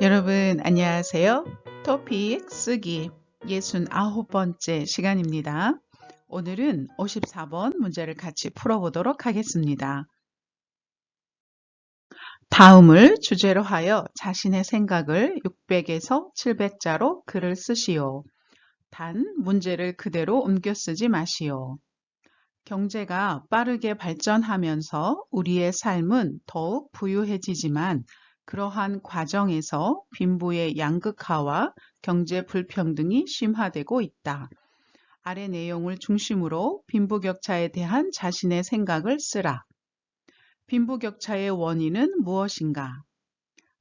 여러분 안녕하세요. 토픽 쓰기 69번째 시간입니다. 오늘은 54번 문제를 같이 풀어보도록 하겠습니다. 다음을 주제로 하여 자신의 생각을 600에서 700자로 글을 쓰시오. 단 문제를 그대로 옮겨 쓰지 마시오. 경제가 빠르게 발전하면서 우리의 삶은 더욱 부유해지지만 그러한 과정에서 빈부의 양극화와 경제 불평등이 심화되고 있다. 아래 내용을 중심으로 빈부격차에 대한 자신의 생각을 쓰라. 빈부격차의 원인은 무엇인가?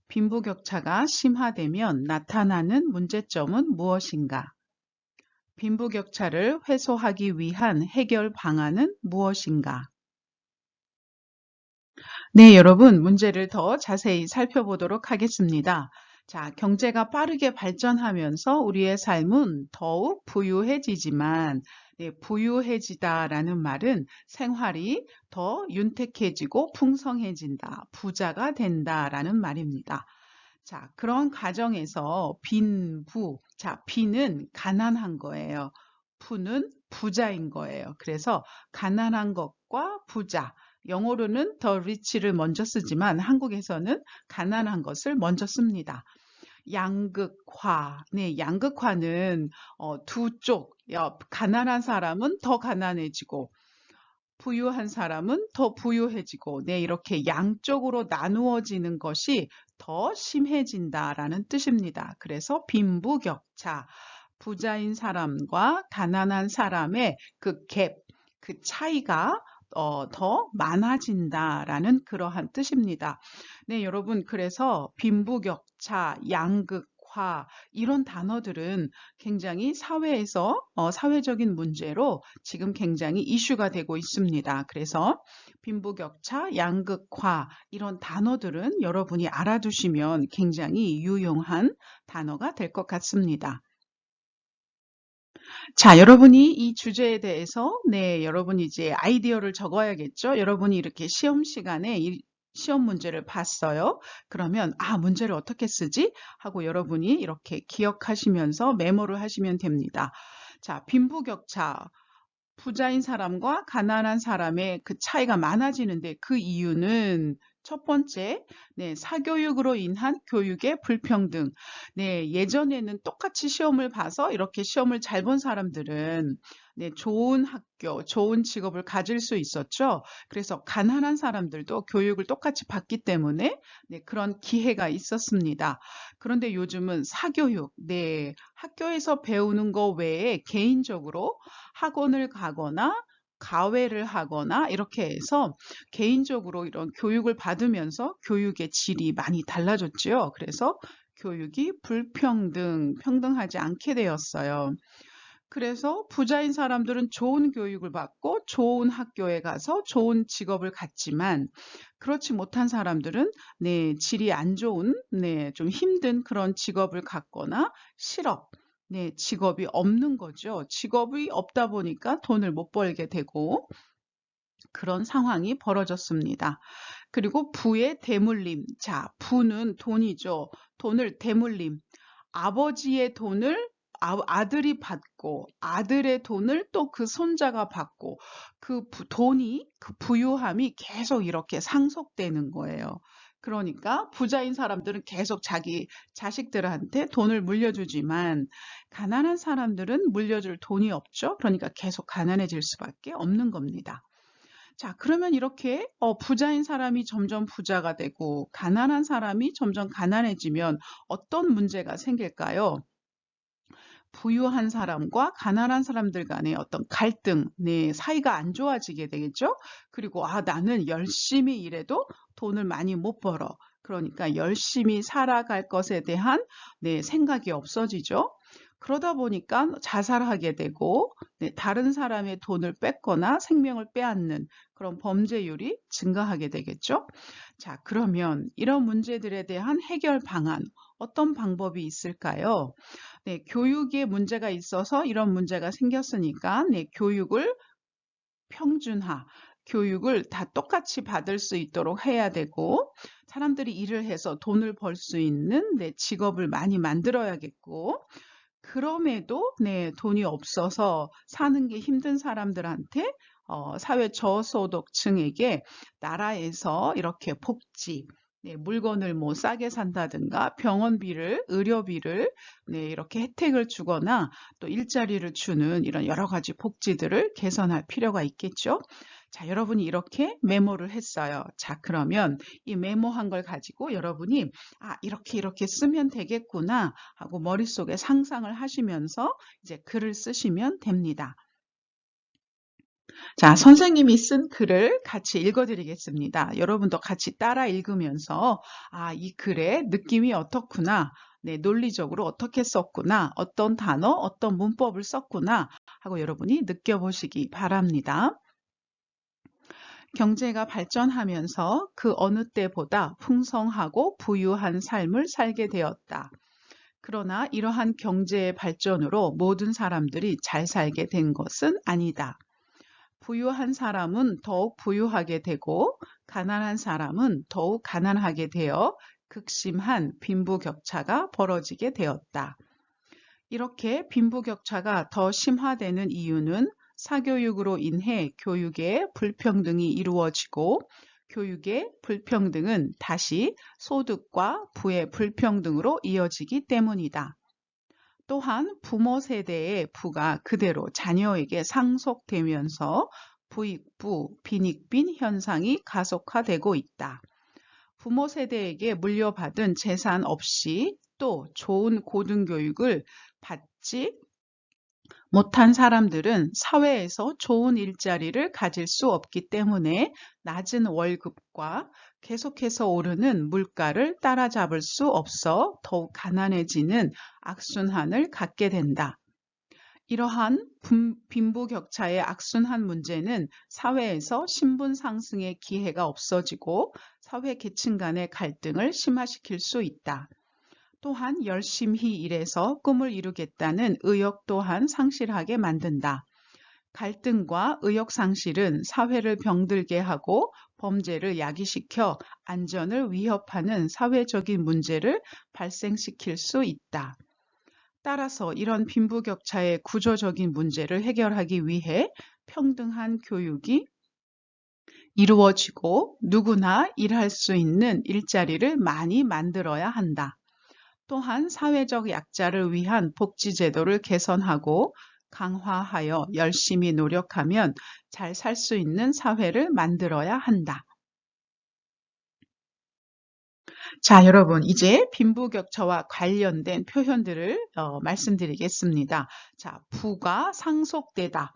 빈부격차가 심화되면 나타나는 문제점은 무엇인가? 빈부격차를 해소하기 위한 해결 방안은 무엇인가? 네, 여러분, 문제를 더 자세히 살펴보도록 하겠습니다. 자, 경제가 빠르게 발전하면서 우리의 삶은 더욱 부유해지지만, 부유해지다라는 말은 생활이 더 윤택해지고 풍성해진다, 부자가 된다라는 말입니다. 자, 그런 과정에서 빈은 가난한 거예요. 부는 부자인 거예요. 그래서 가난한 것과 부자, 영어로는 더 rich를 먼저 쓰지만 한국에서는 가난한 것을 먼저 씁니다. 양극화. 네, 양극화는 두 쪽, 가난한 사람은 더 가난해지고 부유한 사람은 더 부유해지고, 네, 이렇게 양쪽으로 나누어지는 것이 더 심해진다라는 뜻입니다. 그래서 빈부격차, 부자인 사람과 가난한 사람의 그 갭, 그 차이가 더 많아진다라는 그러한 뜻입니다. 네, 여러분, 그래서 빈부격차, 양극화, 이런 단어들은 굉장히 사회에서 사회적인 문제로 지금 굉장히 이슈가 되고 있습니다. 그래서 빈부격차, 양극화, 이런 단어들은 여러분이 알아두시면 굉장히 유용한 단어가 될 것 같습니다. 자, 여러분이 이 주제에 대해서, 여러분이 이제 아이디어를 적어야겠죠? 여러분이 이렇게 시험 시간에 이 시험 문제를 봤어요. 그러면, 문제를 어떻게 쓰지? 하고 여러분이 이렇게 기억하시면서 메모를 하시면 됩니다. 자, 빈부격차. 부자인 사람과 가난한 사람의 그 차이가 많아지는데 그 이유는 첫 번째, 사교육으로 인한 교육의 불평등. 예전에는 똑같이 시험을 봐서 이렇게 시험을 잘 본 사람들은 좋은 학교, 좋은 직업을 가질 수 있었죠. 그래서 가난한 사람들도 교육을 똑같이 받기 때문에 그런 기회가 있었습니다. 그런데 요즘은 사교육, 학교에서 배우는 거 외에 개인적으로 학원을 가거나 과외를 하거나 이렇게 해서 개인적으로 이런 교육을 받으면서 교육의 질이 많이 달라졌죠. 그래서 교육이 평등하지 않게 되었어요. 그래서 부자인 사람들은 좋은 교육을 받고 좋은 학교에 가서 좋은 직업을 갖지만 그렇지 못한 사람들은 질이 안 좋은, 좀 힘든 그런 직업을 갖거나 실업, 직업이 없는 거죠. 직업이 없다 보니까 돈을 못 벌게 되고 그런 상황이 벌어졌습니다. 그리고 부의 대물림. 자, 부는 돈이죠. 돈을 대물림. 아버지의 돈을 아들이 받고 아들의 돈을 또 그 손자가 받고 그 돈이 그 부유함이 계속 이렇게 상속되는 거예요. 그러니까 부자인 사람들은 계속 자기 자식들한테 돈을 물려주지만 가난한 사람들은 물려줄 돈이 없죠. 그러니까 계속 가난해질 수밖에 없는 겁니다. 자, 그러면 이렇게 부자인 사람이 점점 부자가 되고 가난한 사람이 점점 가난해지면 어떤 문제가 생길까요? 부유한 사람과 가난한 사람들 간의 어떤 갈등, 사이가 안 좋아지게 되겠죠? 그리고 나는 열심히 일해도 돈을 많이 못 벌어. 그러니까 열심히 살아갈 것에 대한 생각이 없어지죠. 그러다 보니까 자살하게 되고 다른 사람의 돈을 뺏거나 생명을 빼앗는 그런 범죄율이 증가하게 되겠죠. 자, 그러면 이런 문제들에 대한 해결 방안, 어떤 방법이 있을까요? 교육에 문제가 있어서 이런 문제가 생겼으니까 교육을 평준화, 교육을 다 똑같이 받을 수 있도록 해야 되고, 사람들이 일을 해서 돈을 벌 수 있는 직업을 많이 만들어야겠고, 그럼에도 돈이 없어서 사는 게 힘든 사람들한테 사회 저소득층에게 나라에서 이렇게 복지, 물건을 뭐 싸게 산다든가 병원비를, 의료비를 이렇게 혜택을 주거나 또 일자리를 주는 이런 여러 가지 복지들을 개선할 필요가 있겠죠. 자, 여러분이 이렇게 메모를 했어요. 자, 그러면 이 메모한 걸 가지고 여러분이 이렇게 쓰면 되겠구나 하고 머릿속에 상상을 하시면서 이제 글을 쓰시면 됩니다. 자, 선생님이 쓴 글을 같이 읽어드리겠습니다. 여러분도 같이 따라 읽으면서 이 글의 느낌이 어떻구나, 논리적으로 어떻게 썼구나, 어떤 단어, 어떤 문법을 썼구나 하고 여러분이 느껴보시기 바랍니다. 경제가 발전하면서 그 어느 때보다 풍성하고 부유한 삶을 살게 되었다. 그러나 이러한 경제의 발전으로 모든 사람들이 잘 살게 된 것은 아니다. 부유한 사람은 더욱 부유하게 되고 가난한 사람은 더욱 가난하게 되어 극심한 빈부격차가 벌어지게 되었다. 이렇게 빈부격차가 더 심화되는 이유는 사교육으로 인해 교육의 불평등이 이루어지고 교육의 불평등은 다시 소득과 부의 불평등으로 이어지기 때문이다. 또한 부모 세대의 부가 그대로 자녀에게 상속되면서 부익부, 빈익빈 현상이 가속화되고 있다. 부모 세대에게 물려받은 재산 없이 또 좋은 고등교육을 받지 못한 사람들은 사회에서 좋은 일자리를 가질 수 없기 때문에 낮은 월급과 계속해서 오르는 물가를 따라잡을 수 없어 더욱 가난해지는 악순환을 갖게 된다. 이러한 빈부격차의 악순환 문제는 사회에서 신분 상승의 기회가 없어지고 사회 계층 간의 갈등을 심화시킬 수 있다. 또한 열심히 일해서 꿈을 이루겠다는 의욕 또한 상실하게 만든다. 갈등과 의욕 상실은 사회를 병들게 하고 범죄를 야기시켜 안전을 위협하는 사회적인 문제를 발생시킬 수 있다. 따라서 이런 빈부격차의 구조적인 문제를 해결하기 위해 평등한 교육이 이루어지고 누구나 일할 수 있는 일자리를 많이 만들어야 한다. 또한 사회적 약자를 위한 복지제도를 개선하고 강화하여 열심히 노력하면 잘 살 수 있는 사회를 만들어야 한다. 자, 여러분, 이제 빈부격차와 관련된 표현들을 말씀드리겠습니다. 자, 부가 상속되다.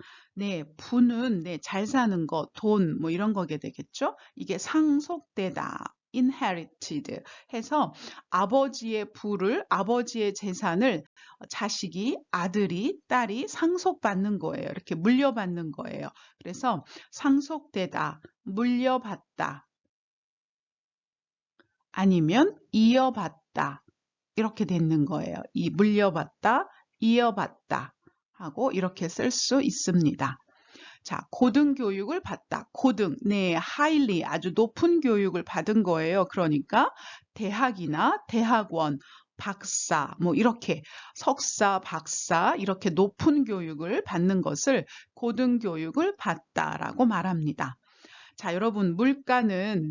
부는 잘 사는 거, 돈, 뭐 이런 거게 되겠죠? 이게 상속되다. inherited 해서 아버지의 부를, 아버지의 재산을 자식이, 아들이, 딸이 상속받는 거예요. 이렇게 물려받는 거예요. 그래서 상속되다, 물려받다, 아니면 이어받다 이렇게 되는 거예요. 이 물려받다, 이어받다 하고 이렇게 쓸 수 있습니다. 자, 고등교육을 받다. 고등, highly 아주 높은 교육을 받은 거예요. 그러니까 대학이나 대학원, 박사, 뭐 이렇게 석사, 박사 이렇게 높은 교육을 받는 것을 고등교육을 받다라고 말합니다. 자, 여러분, 물가는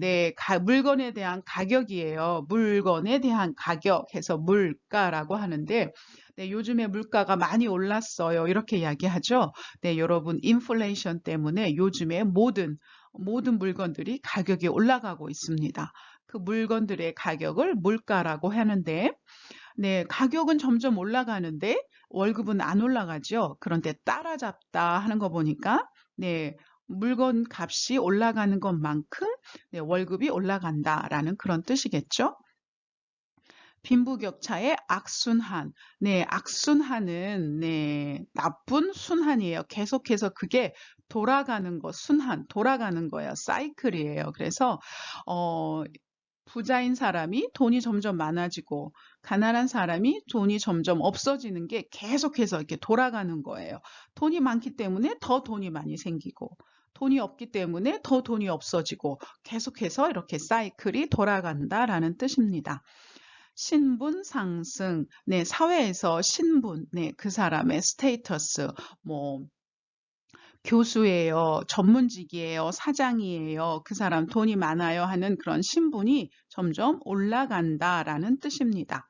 물건에 대한 가격이에요. 물건에 대한 가격 해서 물가라고 하는데 요즘에 물가가 많이 올랐어요. 이렇게 이야기하죠. 여러분, 인플레이션 때문에 요즘에 모든 물건들이 가격이 올라가고 있습니다. 그 물건들의 가격을 물가라고 하는데 가격은 점점 올라가는데 월급은 안 올라가죠. 그런데 따라잡다 하는 거 보니까 물건 값이 올라가는 것만큼 월급이 올라간다라는 그런 뜻이겠죠. 빈부격차의 악순환. 악순환은 나쁜 순환이에요. 계속해서 그게 돌아가는 거, 순환, 돌아가는 거예요. 사이클이에요. 그래서 부자인 사람이 돈이 점점 많아지고 가난한 사람이 돈이 점점 없어지는 게 계속해서 이렇게 돌아가는 거예요. 돈이 많기 때문에 더 돈이 많이 생기고 돈이 없기 때문에 더 돈이 없어지고 계속해서 이렇게 사이클이 돌아간다라는 뜻입니다. 신분 상승, 네, 사회에서 신분, 네, 그 사람의 스테이터스, 뭐, 교수예요, 전문직이에요, 사장이에요, 그 사람 돈이 많아요 하는 그런 신분이 점점 올라간다라는 뜻입니다.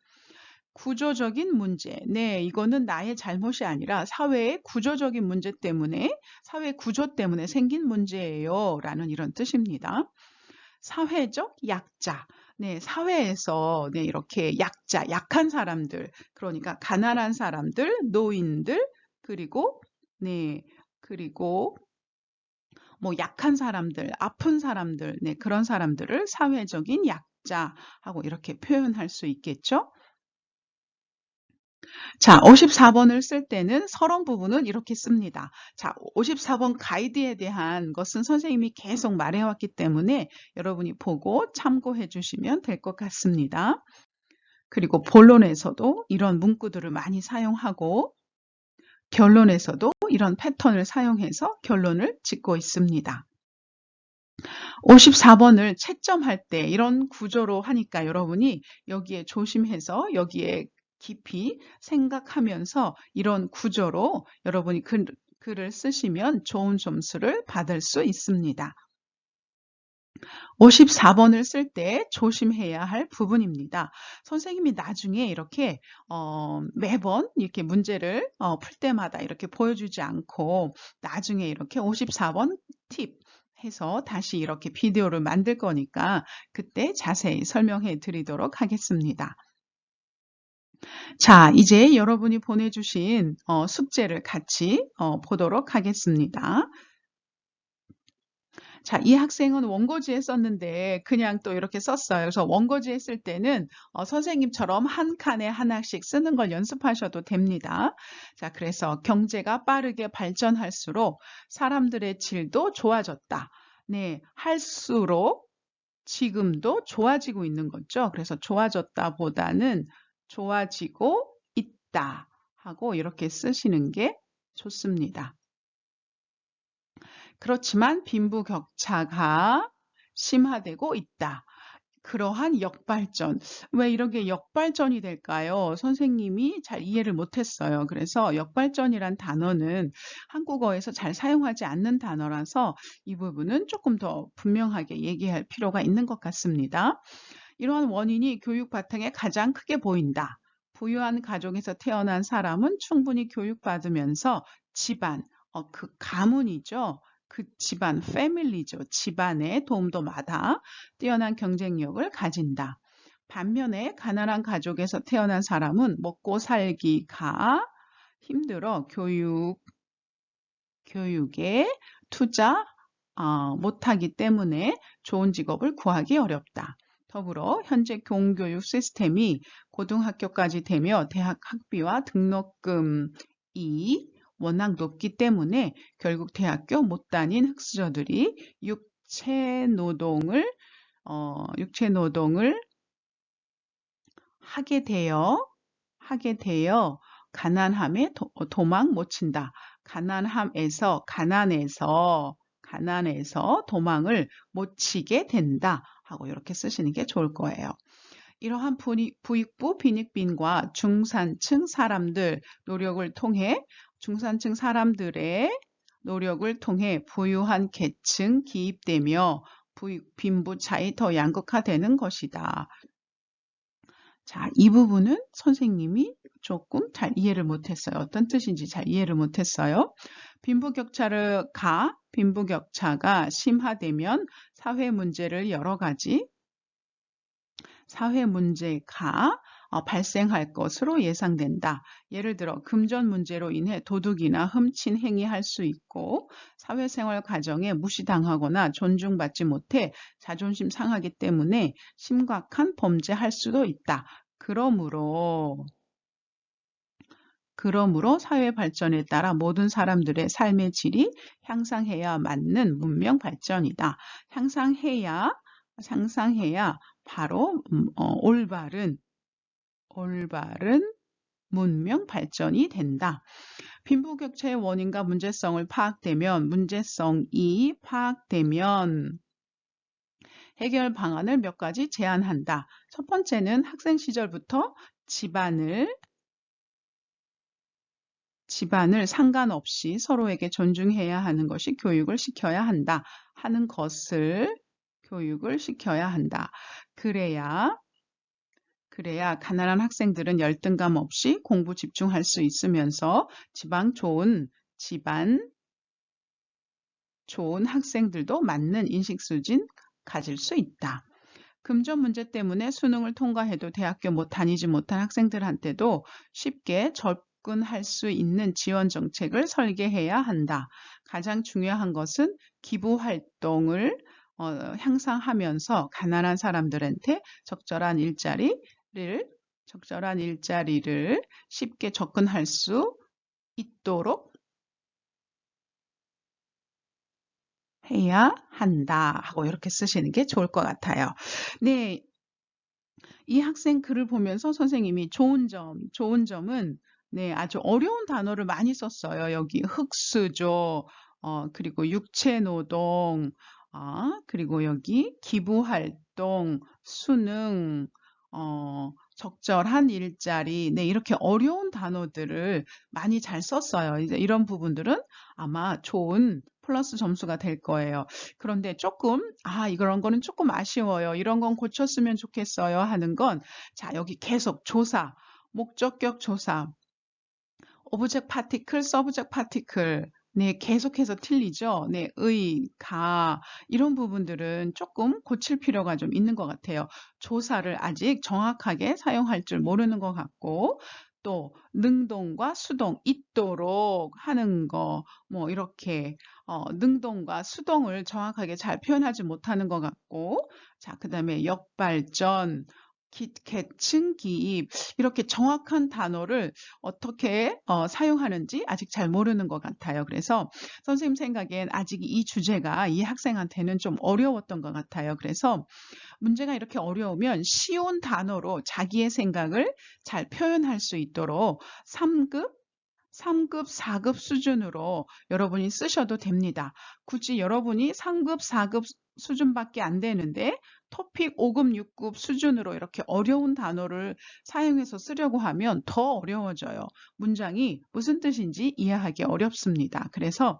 구조적인 문제. 네, 이거는 나의 잘못이 아니라 사회의 구조적인 문제 때문에, 사회 구조 때문에 생긴 문제예요. 라는 이런 뜻입니다. 사회적 약자. 네, 사회에서 네, 이렇게 약자, 약한 사람들, 그러니까 가난한 사람들, 노인들, 그리고 네, 그리고 뭐 약한 사람들, 아픈 사람들, 네, 그런 사람들을 사회적인 약자하고 이렇게 표현할 수 있겠죠. 자, 54번을 쓸 때는 서론 부분은 이렇게 씁니다. 자, 54번 가이드에 대한 것은 선생님이 계속 말해왔기 때문에 여러분이 보고 참고해 주시면 될 것 같습니다. 그리고 본론에서도 이런 문구들을 많이 사용하고 결론에서도 이런 패턴을 사용해서 결론을 짓고 있습니다. 54번을 채점할 때 이런 구조로 하니까 여러분이 여기에 조심해서 여기에 깊이 생각하면서 이런 구조로 여러분이 글을 쓰시면 좋은 점수를 받을 수 있습니다. 54번을 쓸 때 조심해야 할 부분입니다. 선생님이 나중에 이렇게 매번 이렇게 문제를 풀 때마다 이렇게 보여주지 않고 나중에 이렇게 54번 팁 해서 다시 이렇게 비디오를 만들 거니까 그때 자세히 설명해 드리도록 하겠습니다. 자, 이제 여러분이 보내주신 숙제를 같이 보도록 하겠습니다. 자, 이 학생은 원고지에 썼는데 그냥 또 이렇게 썼어요. 그래서 원고지에 쓸 때는 선생님처럼 한 칸에 하나씩 쓰는 걸 연습하셔도 됩니다. 자, 그래서 경제가 빠르게 발전할수록 사람들의 질도 좋아졌다. 네, 할수록 지금도 좋아지고 있는 거죠. 그래서 좋아졌다 보다는 좋아지고 있다 하고 이렇게 쓰시는 게 좋습니다. 그렇지만 빈부격차가 심화되고 있다. 그러한 역발전. 왜 이렇게 역발전이 될까요? 선생님이 잘 이해를 못했어요. 그래서 역발전이란 단어는 한국어에서 잘 사용하지 않는 단어라서 이 부분은 조금 더 분명하게 얘기할 필요가 있는 것 같습니다. 이러한 원인이 교육 바탕에 가장 크게 보인다. 부유한 가족에서 태어난 사람은 충분히 교육받으면서 집안, 그 가문이죠. 그 집안, 패밀리죠. 집안의 도움도 받아 뛰어난 경쟁력을 가진다. 반면에 가난한 가족에서 태어난 사람은 먹고 살기가 힘들어 교육에 투자 못하기 때문에 좋은 직업을 구하기 어렵다. 더불어 현재 공교육 시스템이 고등학교까지 되며 대학 학비와 등록금이 워낙 높기 때문에 결국 대학교 못 다닌 흑수저들이 육체노동을 하게 되어 가난함에 도망 못 친다. 가난해서 도망을 못 치게 된다 하고 이렇게 쓰시는 게 좋을 거예요. 이러한 부익부 빈익빈과 중산층 사람들의 노력을 통해 부유한 계층 기입되며 빈부 차이 더 양극화되는 것이다. 자, 이 부분은 선생님이 조금 잘 이해를 못했어요. 어떤 뜻인지 잘 이해를 못했어요. 빈부격차가 심화되면 사회 문제가 발생할 것으로 예상된다. 예를 들어 금전 문제로 인해 도둑이나 훔친 행위할 수 있고 사회생활 과정에 무시당하거나 존중받지 못해 자존심 상하기 때문에 심각한 범죄할 수도 있다. 그러므로 사회 발전에 따라 모든 사람들의 삶의 질이 향상해야 맞는 문명 발전이다. 향상해야 바로 올바른 문명 발전이 된다. 빈부격차의 원인과 문제성이 파악되면 해결 방안을 몇 가지 제안한다. 첫 번째는 학생 시절부터 집안을 상관없이 서로에게 존중해야 하는 것이 교육을 시켜야 한다 하는 것을 교육을 시켜야 한다. 그래야 가난한 학생들은 열등감 없이 공부 집중할 수 있으면서 집안 좋은 학생들도 맞는 인식 수준 가질 수 있다. 금전 문제 때문에 수능을 통과해도 대학교 다니지 못한 학생들한테도 쉽게 접근할 수 있는 지원 정책을 설계해야 한다. 가장 중요한 것은 기부 활동을 향상하면서 가난한 사람들한테 적절한 일자리를 쉽게 접근할 수 있도록 해야 한다 하고 이렇게 쓰시는 게 좋을 것 같아요. 네, 이 학생 글을 보면서 선생님이 좋은 점은 네, 아주 어려운 단어를 많이 썼어요. 여기 흑수저, 그리고 육체노동, 그리고 여기 기부활동, 수능, 적절한 일자리, 네, 이렇게 어려운 단어들을 많이 잘 썼어요. 이제 이런 부분들은 아마 좋은 플러스 점수가 될 거예요. 그런데 조금, 이런 거는 조금 아쉬워요. 이런 건 고쳤으면 좋겠어요 하는 건, 자, 여기 계속 조사, 목적격 조사, 오브젝트 파티클, 서브젝트 파티클, 네, 계속해서 틀리죠. 네, 이런 부분들은 조금 고칠 필요가 좀 있는 것 같아요. 조사를 아직 정확하게 사용할 줄 모르는 것 같고, 또 능동과 수동 있도록 하는 거, 뭐 이렇게 능동과 수동을 정확하게 잘 표현하지 못하는 것 같고, 자, 그다음에 역발전, 계층 기입 이렇게 정확한 단어를 어떻게 사용하는지 아직 잘 모르는 것 같아요. 그래서 선생님 생각엔 아직 이 주제가 이 학생한테는 좀 어려웠던 것 같아요. 그래서 문제가 이렇게 어려우면 쉬운 단어로 자기의 생각을 잘 표현할 수 있도록 3급, 4급 수준으로 여러분이 쓰셔도 됩니다. 굳이 여러분이 3급, 4급 수준밖에 안 되는데 토픽 5급, 6급 수준으로 이렇게 어려운 단어를 사용해서 쓰려고 하면 더 어려워져요. 문장이 무슨 뜻인지 이해하기 어렵습니다. 그래서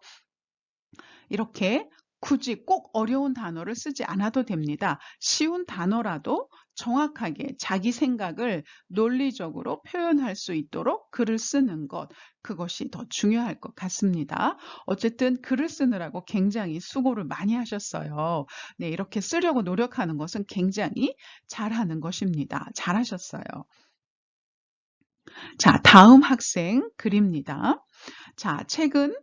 이렇게 굳이 꼭 어려운 단어를 쓰지 않아도 됩니다. 쉬운 단어라도 정확하게 자기 생각을 논리적으로 표현할 수 있도록 글을 쓰는 것, 그것이 더 중요할 것 같습니다. 어쨌든 글을 쓰느라고 굉장히 수고를 많이 하셨어요. 네, 이렇게 쓰려고 노력하는 것은 굉장히 잘하는 것입니다. 잘하셨어요. 자, 다음 학생 글입니다. 자, 최근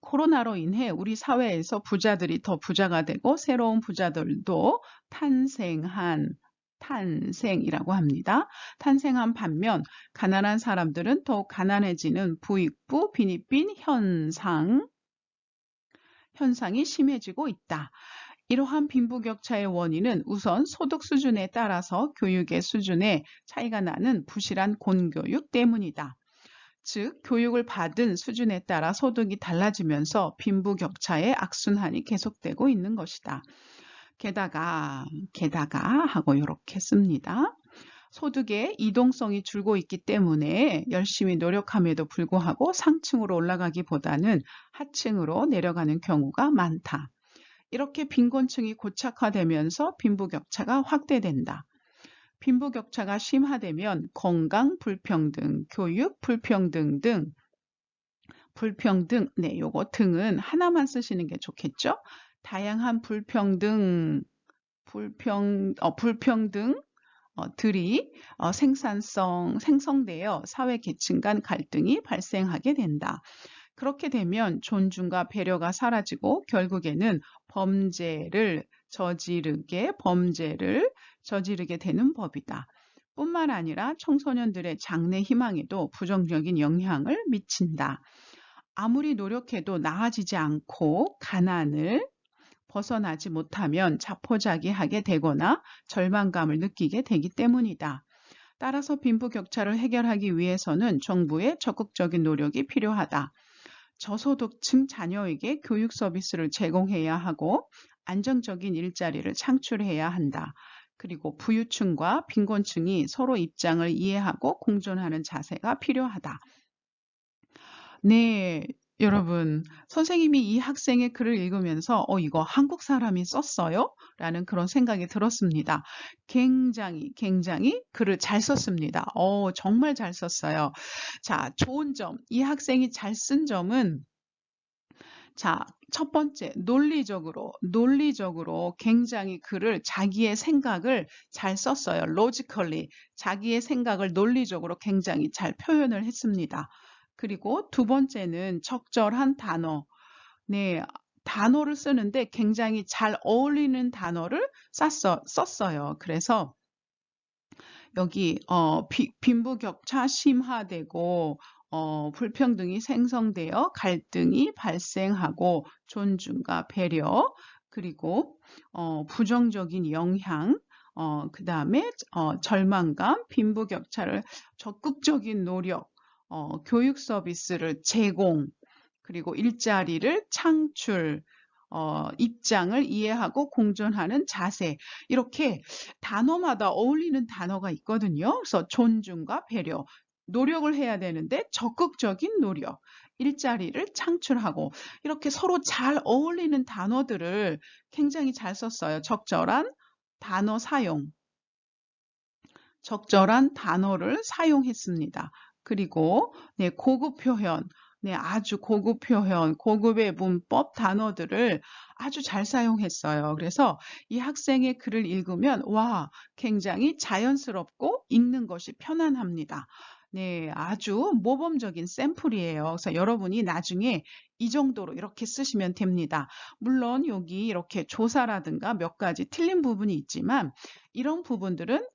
코로나로 인해 우리 사회에서 부자들이 더 부자가 되고 새로운 부자들도 탄생이라고 합니다. 탄생한 반면 가난한 사람들은 더욱 가난해지는 부익부 빈익빈 현상이 심해지고 있다. 이러한 빈부격차의 원인은 우선 소득 수준에 따라서 교육의 수준에 차이가 나는 부실한 공교육 때문이다. 즉, 교육을 받은 수준에 따라 소득이 달라지면서 빈부격차의 악순환이 계속되고 있는 것이다. 게다가 하고 이렇게 씁니다. 소득의 이동성이 줄고 있기 때문에 열심히 노력함에도 불구하고 상층으로 올라가기보다는 하층으로 내려가는 경우가 많다. 이렇게 빈곤층이 고착화되면서 빈부격차가 확대된다. 빈부격차가 심화되면 건강 불평등, 교육 불평등 등 네, 요거 등은 하나만 쓰시는 게 좋겠죠? 다양한 불평등들이 생성되어 사회 계층 간 갈등이 발생하게 된다. 그렇게 되면 존중과 배려가 사라지고 결국에는 범죄를 저지르게 되는 법이다. 뿐만 아니라 청소년들의 장래 희망에도 부정적인 영향을 미친다. 아무리 노력해도 나아지지 않고 가난을 벗어나지 못하면 자포자기하게 되거나 절망감을 느끼게 되기 때문이다. 따라서 빈부격차를 해결하기 위해서는 정부의 적극적인 노력이 필요하다. 저소득층 자녀에게 교육 서비스를 제공해야 하고 안정적인 일자리를 창출해야 한다. 그리고 부유층과 빈곤층이 서로 입장을 이해하고 공존하는 자세가 필요하다. 네, 여러분, 선생님이 이 학생의 글을 읽으면서, 이거 한국 사람이 썼어요? 라는 그런 생각이 들었습니다. 굉장히 글을 잘 썼습니다. 정말 잘 썼어요. 자, 좋은 점, 이 학생이 잘 쓴 점은, 자, 첫 번째, 논리적으로 굉장히 글을 자기의 생각을 잘 썼어요. logically. 자기의 생각을 논리적으로 굉장히 잘 표현을 했습니다. 그리고 두 번째는 적절한 단어. 네, 단어를 쓰는데 굉장히 잘 어울리는 단어를 썼어요. 그래서 여기 빈부격차 심화되고 불평등이 생성되어 갈등이 발생하고 존중과 배려 그리고 부정적인 영향 그다음에 절망감, 빈부격차를 적극적인 노력, 교육 서비스를 제공, 그리고 일자리를 창출, 입장을 이해하고 공존하는 자세. 이렇게 단어마다 어울리는 단어가 있거든요. 그래서 존중과 배려. 노력을 해야 되는데 적극적인 노력, 일자리를 창출하고 이렇게 서로 잘 어울리는 단어들을 굉장히 잘 썼어요. 적절한 단어 사용, 적절한 단어를 사용했습니다. 그리고 네, 고급 표현, 네, 아주 고급 표현, 고급의 문법 단어들을 아주 잘 사용했어요. 그래서 이 학생의 글을 읽으면 와, 굉장히 자연스럽고 읽는 것이 편안합니다. 네, 아주 모범적인 샘플이에요. 그래서 여러분이 나중에 이 정도로 이렇게 쓰시면 됩니다. 물론 여기 이렇게 조사라든가 몇 가지 틀린 부분이 있지만 이런 부분들은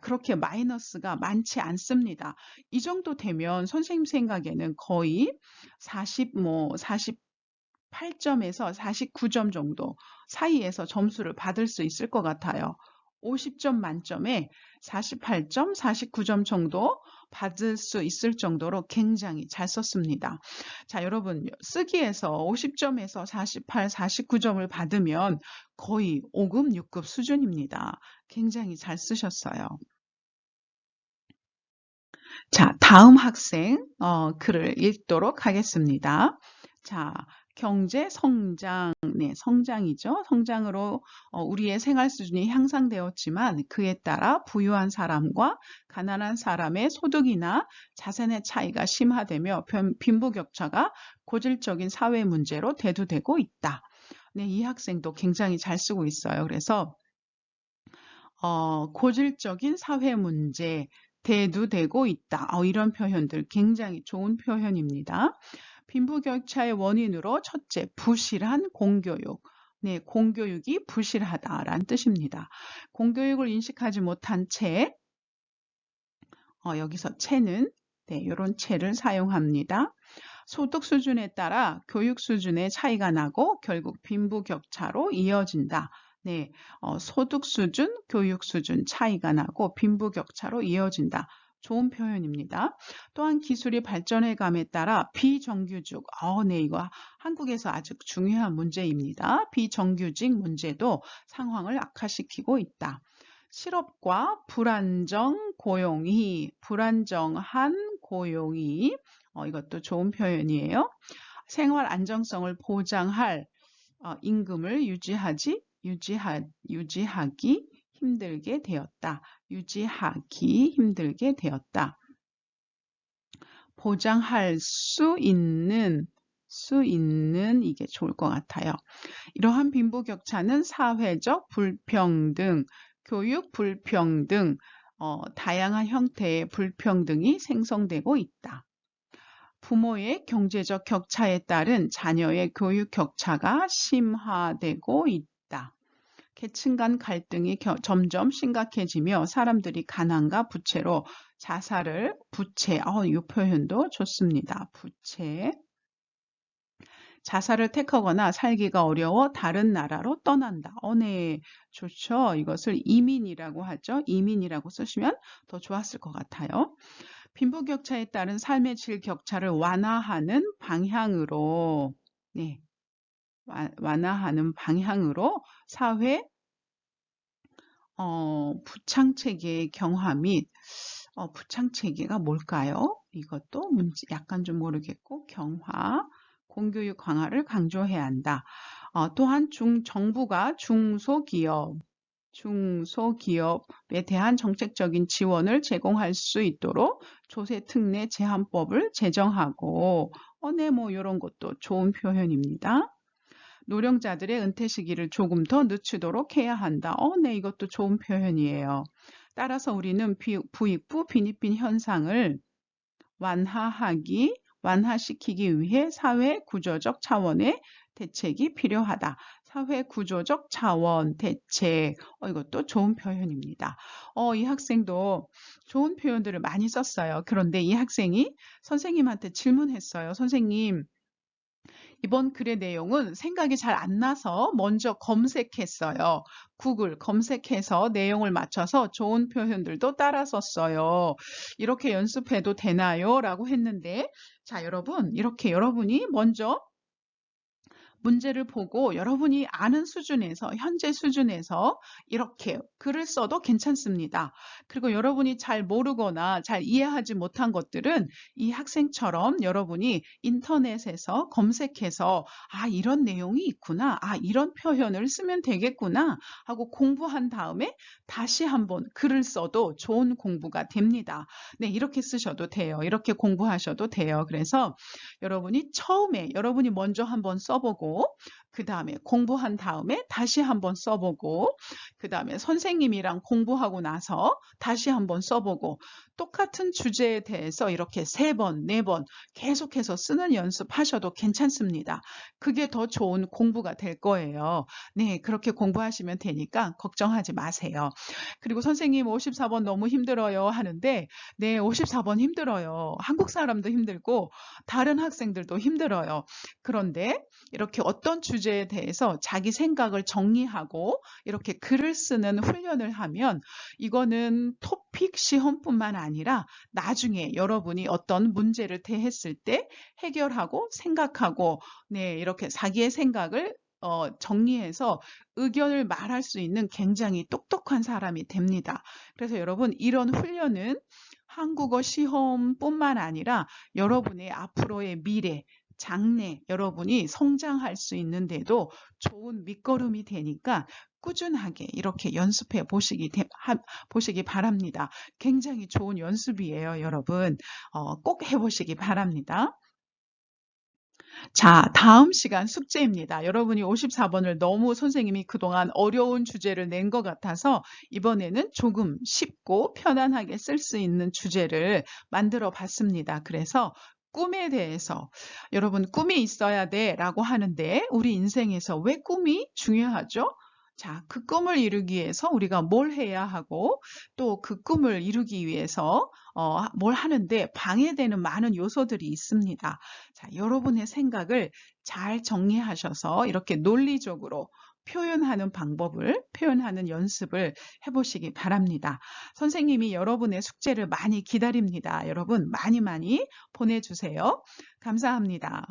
그렇게 마이너스가 많지 않습니다. 이 정도 되면 선생님 생각에는 거의 48점에서 49점 정도 사이에서 점수를 받을 수 있을 것 같아요. 50점 만점에 48점, 49점 정도 받을 수 있을 정도로 굉장히 잘 썼습니다. 자, 여러분, 쓰기에서 50점에서 48, 49점을 받으면 거의 5급, 6급 수준입니다. 굉장히 잘 쓰셨어요. 자, 다음 학생 글을 읽도록 하겠습니다. 자, 경제 성장, 네, 성장이죠. 성장으로 우리의 생활 수준이 향상되었지만 그에 따라 부유한 사람과 가난한 사람의 소득이나 자산의 차이가 심화되며 빈부격차가 고질적인 사회 문제로 대두되고 있다. 네, 이 학생도 굉장히 잘 쓰고 있어요. 그래서 고질적인 사회 문제, 대두되고 있다. 이런 표현들 굉장히 좋은 표현입니다. 빈부격차의 원인으로 첫째, 부실한 공교육. 네, 공교육이 부실하다라는 뜻입니다. 공교육을 인식하지 못한 채, 여기서 채는 네, 이런 채를 사용합니다. 소득 수준에 따라 교육 수준의 차이가 나고 결국 빈부격차로 이어진다. 네, 소득 수준, 교육 수준 차이가 나고 빈부격차로 이어진다. 좋은 표현입니다. 또한 기술이 발전해감에 따라 비정규직, 네, 이거 한국에서 아주 중요한 문제입니다. 비정규직 문제도 상황을 악화시키고 있다. 실업과 불안정한 고용이 이것도 좋은 표현이에요. 생활 안정성을 보장할 임금을 유지하기 힘들게 되었다. 보장할 수 있는 이게 좋을 것 같아요. 이러한 빈부격차는 사회적 불평등, 교육 불평등, 다양한 형태의 불평등이 생성되고 있다. 부모의 경제적 격차에 따른 자녀의 교육 격차가 심화되고 있다. 계층 간 갈등이 점점 심각해지며 사람들이 가난과 부채로 이 표현도 좋습니다. 자살을 택하거나 살기가 어려워 다른 나라로 떠난다. 네. 좋죠. 이것을 이민이라고 하죠. 이민이라고 쓰시면 더 좋았을 것 같아요. 빈부격차에 따른 삶의 질 격차를 완화하는 방향으로, 네. 완화하는 방향으로 사회 부창체계의 경화 및 부창체계가 뭘까요? 이것도 문제 약간 좀 모르겠고 경화, 공교육 강화를 강조해야 한다. 또한 정부가 중소기업에 대한 정책적인 지원을 제공할 수 있도록 조세 특례 제한법을 제정하고 네, 뭐 이런 것도 좋은 표현입니다. 노령자들의 은퇴 시기를 조금 더 늦추도록 해야 한다. 네, 이것도 좋은 표현이에요. 따라서 우리는 부익부 빈익빈 현상을 완화시키기 위해 사회 구조적 차원의 대책이 필요하다. 사회 구조적 차원 대책. 이것도 좋은 표현입니다. 이 학생도 좋은 표현들을 많이 썼어요. 그런데 이 학생이 선생님한테 질문했어요. 선생님, 이번 글의 내용은 생각이 잘 안 나서 먼저 검색했어요. 구글 검색해서 내용을 맞춰서 좋은 표현들도 따라 썼어요. 이렇게 연습해도 되나요? 라고 했는데, 자, 여러분, 이렇게 여러분이 먼저 문제를 보고 여러분이 아는 수준에서, 현재 수준에서 이렇게 글을 써도 괜찮습니다. 그리고 여러분이 잘 모르거나 잘 이해하지 못한 것들은 이 학생처럼 여러분이 인터넷에서 검색해서 이런 내용이 있구나. 이런 표현을 쓰면 되겠구나 하고 공부한 다음에 다시 한번 글을 써도 좋은 공부가 됩니다. 네, 이렇게 쓰셔도 돼요. 이렇게 공부하셔도 돼요. 그래서 여러분이 먼저 한번 써보고 그 다음에 공부한 다음에 다시 한번 써보고 그 다음에 선생님이랑 공부하고 나서 다시 한번 써보고 똑같은 주제에 대해서 이렇게 3번, 4번 계속해서 쓰는 연습하셔도 괜찮습니다. 그게 더 좋은 공부가 될 거예요. 네, 그렇게 공부하시면 되니까 걱정하지 마세요. 그리고 선생님 54번 너무 힘들어요 하는데 네, 54번 힘들어요. 한국 사람도 힘들고 다른 학생들도 힘들어요. 그런데 이렇게 어떤 주제에 대해서 자기 생각을 정리하고 이렇게 글을 쓰는 훈련을 하면 이거는 토픽 시험뿐만 아니라 나중에 여러분이 어떤 문제를 대했을 때 해결하고 생각하고 네, 이렇게 자기의 생각을 정리해서 의견을 말할 수 있는 굉장히 똑똑한 사람이 됩니다. 그래서 여러분 이런 훈련은 한국어 시험뿐만 아니라 여러분의 앞으로의 미래, 장래 여러분이 성장할 수 있는데도 좋은 밑거름이 되니까 꾸준하게 이렇게 연습해 보시기 바랍니다. 굉장히 좋은 연습이에요, 여러분. 꼭 해보시기 바랍니다. 자, 다음 시간 숙제입니다. 여러분이 54번을 너무 선생님이 그동안 어려운 주제를 낸 것 같아서 이번에는 조금 쉽고 편안하게 쓸 수 있는 주제를 만들어 봤습니다. 그래서 꿈에 대해서 여러분 꿈이 있어야 돼 라고 하는데 우리 인생에서 왜 꿈이 중요하죠? 자, 그 꿈을 이루기 위해서 우리가 뭘 해야 하고 또 그 꿈을 이루기 위해서 뭘 하는데 방해되는 많은 요소들이 있습니다. 자, 여러분의 생각을 잘 정리하셔서 이렇게 논리적으로 표현하는 연습을 해보시기 바랍니다. 선생님이 여러분의 숙제를 많이 기다립니다. 여러분 많이 보내주세요. 감사합니다.